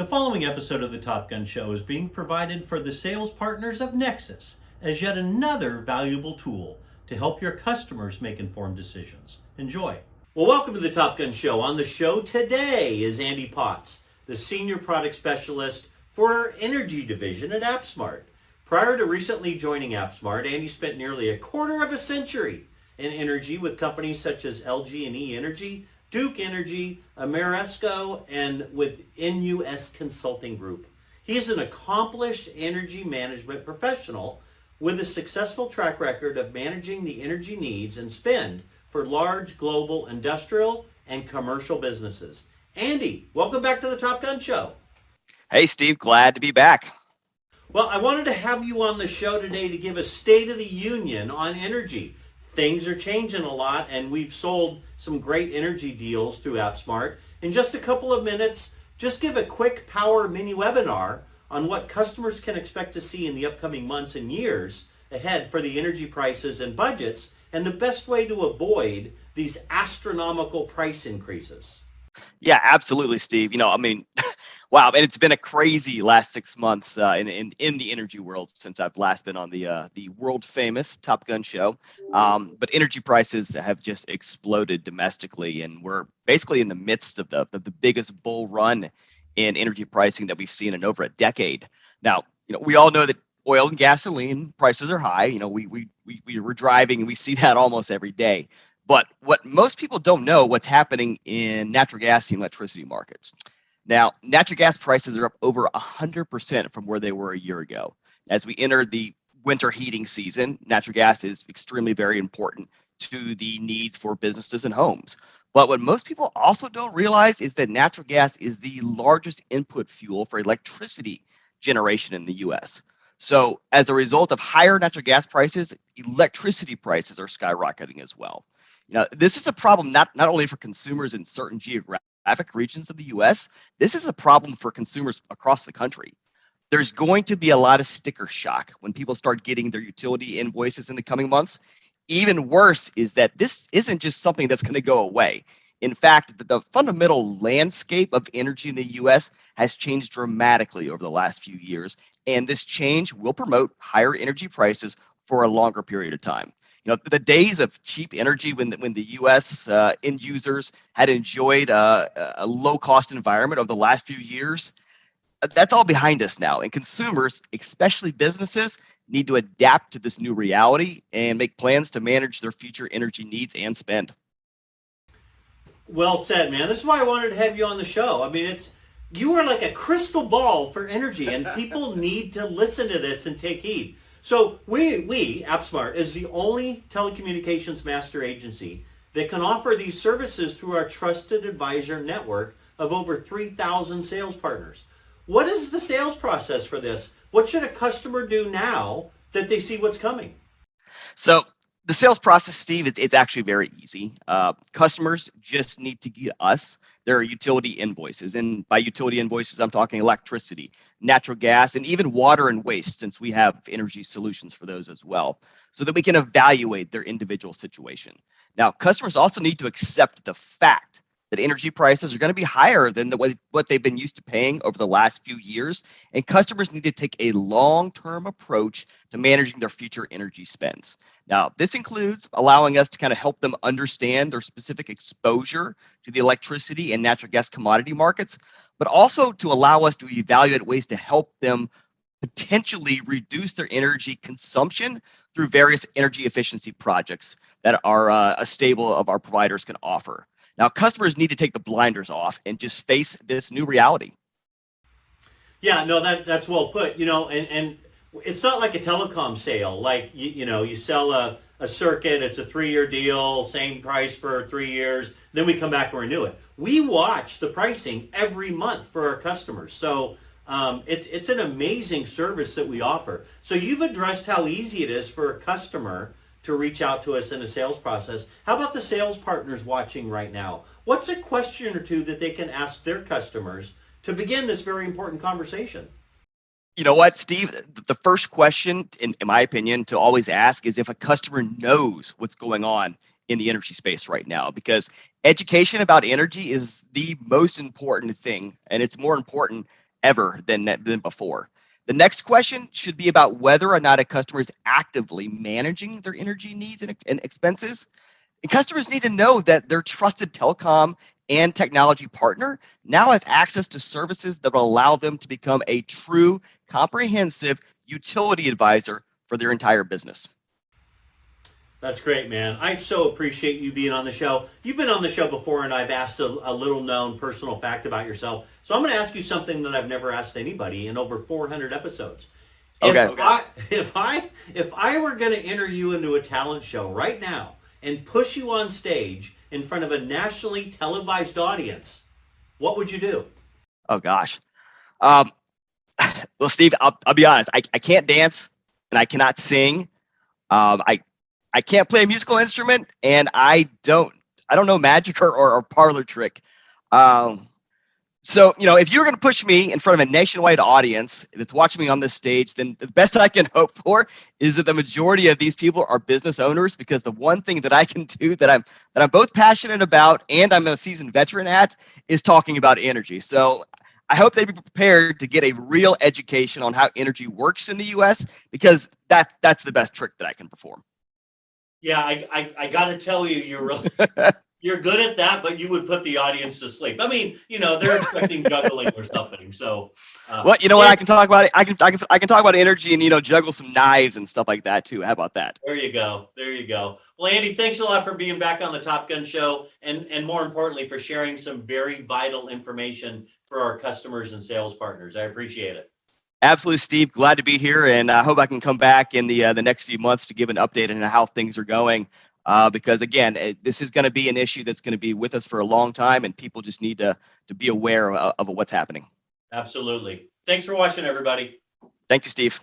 The following episode of the Top Gun Show is being provided for the sales partners of NXTSYS as yet another valuable tool to help your customers make informed decisions. Enjoy. Well, welcome to the Top Gun Show. On the show today is Andy Potts, the Senior Product Specialist for our Energy Division at AppSmart. Prior to recently joining AppSmart, Andy spent nearly a quarter of a century in energy with companies such as LG&E Energy, Duke Energy, Ameresco, and with NUS Consulting Group. He is an accomplished energy management professional with a successful track record of managing the energy needs and spend for large global industrial and commercial businesses. Andy, welcome back to the Top Gun Show. Hey, Steve, glad to be back. Well, I wanted to have you on the show today to give a State of the Union on energy. Things are changing a lot, and we've sold some great energy deals through AppSmart. In just a couple of minutes, just give a quick power mini webinar on what customers can expect to see in the upcoming months and years ahead for the energy prices and budgets, and the best way to avoid these astronomical price increases. Yeah, absolutely, Steve. Wow, and it's been a crazy last 6 months in the energy world since I've last been on the world famous Top Gun show. But energy prices have just exploded domestically, and we're basically in the midst of the biggest bull run in energy pricing that we've seen in over a decade. Now, we all know that oil and gasoline prices are high. We're driving and we see that almost every day. But what most people don't know, what's happening in natural gas and electricity markets. Now, natural gas prices are up over 100% from where they were a year ago. As we enter the winter heating season, natural gas is extremely very important to the needs for businesses and homes. But what most people also don't realize is that natural gas is the largest input fuel for electricity generation in the U.S. So as a result of higher natural gas prices, electricity prices are skyrocketing as well. This is a problem not only for consumers in certain geographic regions of the U.S., this is a problem for consumers across the country. There's going to be a lot of sticker shock when people start getting their utility invoices in the coming months. Even worse is that this isn't just something that's going to go away. In fact, the fundamental landscape of energy in the U.S. has changed dramatically over the last few years, and this change will promote higher energy prices for a longer period of time. The days of cheap energy when the U.S. End users had enjoyed a low-cost environment over the last few years, that's all behind us now. And consumers, especially businesses, need to adapt to this new reality and make plans to manage their future energy needs and spend. Well said, man. This is why I wanted to have you on the show. You are like a crystal ball for energy, and people need to listen to this and take heed. So we, AppSmart, is the only telecommunications master agency that can offer these services through our trusted advisor network of over 3,000 sales partners. What is the sales process for this? What should a customer do now that they see what's coming? So the sales process, Steve, it's actually very easy. Customers just need to get us their utility invoices. And by utility invoices, I'm talking electricity, natural gas, and even water and waste, since we have energy solutions for those as well, so that we can evaluate their individual situation. Now, customers also need to accept the fact that energy prices are going to be higher than what they've been used to paying over the last few years, and customers need to take a long-term approach to managing their future energy spends. Now, this includes allowing us to kind of help them understand their specific exposure to the electricity and natural gas commodity markets, but also to allow us to evaluate ways to help them potentially reduce their energy consumption through various energy efficiency projects that a stable of our providers can offer. Now, customers need to take the blinders off and just face this new reality. Yeah, no, that's well put. And it's not like a telecom sale. Like you sell a circuit, it's a 3-year deal, same price for 3 years. Then we come back and renew it. We watch the pricing every month for our customers. So it's an amazing service that we offer. So you've addressed how easy it is for a customer to reach out to us in a sales process. How about the sales partners watching right now? What's a question or two that they can ask their customers to begin this very important conversation? You know what, Steve? The first question, in my opinion, to always ask is if a customer knows what's going on in the energy space right now, because education about energy is the most important thing, and it's more important ever than before. The next question should be about whether or not a customer is actively managing their energy needs and expenses. And customers need to know that their trusted telecom and technology partner now has access to services that will allow them to become a true, comprehensive utility advisor for their entire business. That's great, man. I so appreciate you being on the show. You've been on the show before, and I've asked a little known personal fact about yourself. So I'm going to ask you something that I've never asked anybody in over 400 episodes. Okay. If I were going to enter you into a talent show right now and push you on stage in front of a nationally televised audience, what would you do? Oh gosh. Well, Steve, I'll be honest. I can't dance and I cannot sing. I can't play a musical instrument, and I don't know magic or parlor trick. So, if you're going to push me in front of a nationwide audience that's watching me on this stage, then the best I can hope for is that the majority of these people are business owners, because the one thing that I can do that I'm both passionate about and I'm a seasoned veteran at is talking about energy. So I hope they be prepared to get a real education on how energy works in the U.S., because that's the best trick that I can perform. Yeah, I got to tell you, you're good at that, but you would put the audience to sleep. I mean, they're expecting juggling or something. So, well, you know what? I can talk about it. I can talk about energy and juggle some knives and stuff like that too. How about that? There you go. Well, Andy, thanks a lot for being back on the Top Gun Show, and more importantly, for sharing some very vital information for our customers and sales partners. I appreciate it. Absolutely, Steve. Glad to be here, and I hope I can come back in the next few months to give an update on how things are going. Because again, this is going to be an issue that's going to be with us for a long time, and people just need to be aware of what's happening. Absolutely. Thanks for watching, everybody. Thank you, Steve.